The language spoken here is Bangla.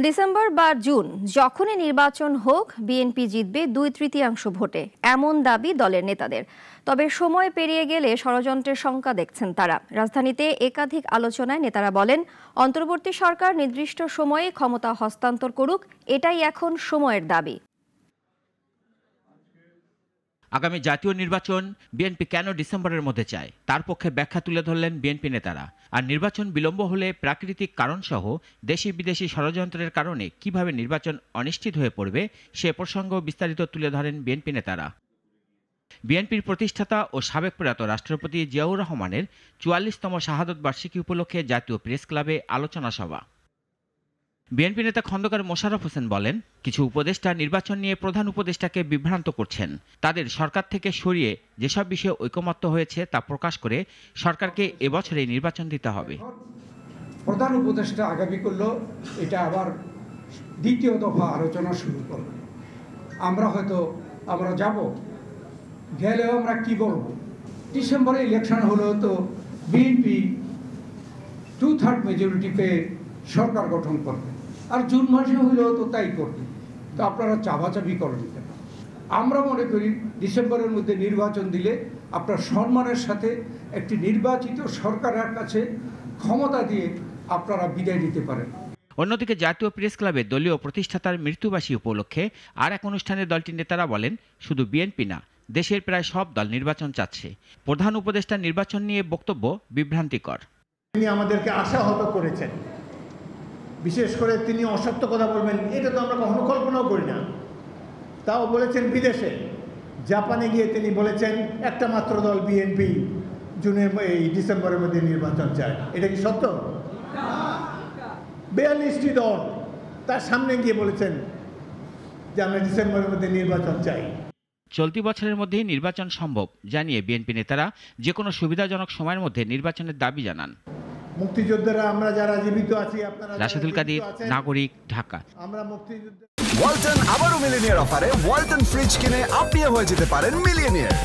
ডিসেম্বর বা জুন যখনই নির্বাচন হোক বিএনপি জিতবে 2/3 ভোটে, এমন দাবি দলের নেতাদের। তবে সময় পেরিয়ে গেলে ষড়যন্ত্রের শঙ্কা দেখছেন তারা। রাজধানীতে একাধিক আলোচনায় নেতারা বলেন, অন্তর্বর্তী সরকার নির্দিষ্ট সময়ে ক্ষমতা হস্তান্তর করুক, এটাই এখন সময়ের দাবি। আগামী জাতীয় নির্বাচন বিএনপি কেন ডিসেম্বরের মধ্যে চায় তার পক্ষে ব্যাখ্যা তুলে ধরলেন বিএনপি নেতারা। আর নির্বাচন বিলম্ব হলে প্রাকৃতিক কারণসহ দেশি বিদেশি ষড়যন্ত্রের কারণে কিভাবে নির্বাচন অনিশ্চিত হয়ে পড়বে সে প্রসঙ্গ বিস্তারিত তুলে ধরেন বিএনপি নেতারা। বিএনপির প্রতিষ্ঠাতা ও সাবেক প্রয়াত রাষ্ট্রপতি জিয়াউর রহমানের ৪৪তম শাহাদত বার্ষিকী উপলক্ষে জাতীয় প্রেস ক্লাবে আলোচনা সভা। বিএনপি নেতা খন্দকার মোশাররফ হোসেন বলেন, কিছু উপদেষ্টা নির্বাচন নিয়ে প্রধান উপদেষ্টাকে বিভ্রান্ত করছেন। তাদের সরকার থেকে সরিয়ে যেসব বিষয়ে ঐকমত্য হয়েছে তা প্রকাশ করে সরকারকে এবছরে নির্বাচন দিতে হবে। প্রধান উপদেষ্টা আগামী করলো, এটা আবার দ্বিতীয় দফা আলোচনা শুরু করলো। আমরা যাব, গেলেও আমরা কি বলবো? ডিসেম্বরে ইলেকশন হলেও তো বিএনপি 2/3 মেজরিটি পেয়ে সরকার গঠন করবে, আর জুন মাসে হইলেও তো তাই করবে। তো আপনারা চাপাচাপি করেন কেন? আমরা মনে করি ডিসেম্বরের মধ্যে নির্বাচন দিলে আপনার সম্মানের সাথে একটি নির্বাচিত সরকারের কাছে ক্ষমতা দিয়ে আপনারা বিদায় নিতে পারেন। অন্যদিকে জাতীয় প্রেস ক্লাবে দলীয় প্রতিষ্ঠাতার মৃত্যুবার্ষিকী উপলক্ষে আর এক অনুষ্ঠানে দলটির নেতারা বলেন, শুধু বিএনপি না, দেশের প্রায় সব দল নির্বাচন চাচ্ছে। প্রধান উপদেষ্টার নির্বাচন নিয়ে বক্তব্য বিভ্রান্তিকর। তিনি আমাদেরকে আশাহত করেছেন, বিশেষ করে তিনি অসত্য কথা বলবেন এটা তো আমরা কখনো কল্পনাও করি না। তাও বলেছেন বিদেশে, জাপানে গিয়ে তিনি বলেছেন একটা মাত্র দল বিএনপি এই ডিসেম্বরের মধ্যে নির্বাচন চায়। এটা কি সত্য? 42টি দল তার সামনে গিয়ে বলেছেন যে আমরা ডিসেম্বরের মধ্যে নির্বাচন চাই। চলতি বছরের মধ্যেই নির্বাচন সম্ভব জানিয়ে বিএনপি নেতারা যে কোনো সুবিধাজনক সময়ের মধ্যে নির্বাচনের দাবি জানান। মুক্তিযোদ্ধারা আমরা যারা জীবিত আছি, আপনারা রাশেদুল কাদির, নাগরিক, ঢাকা। আমরা মুক্তিযুদ্ধ। ওয়ালটন আবারও মিলিনিয়ার অফারে ওয়ালটন ফ্রিজ কিনে আপনিও হয়ে যেতে পারেন মিলিয়নিয়ার।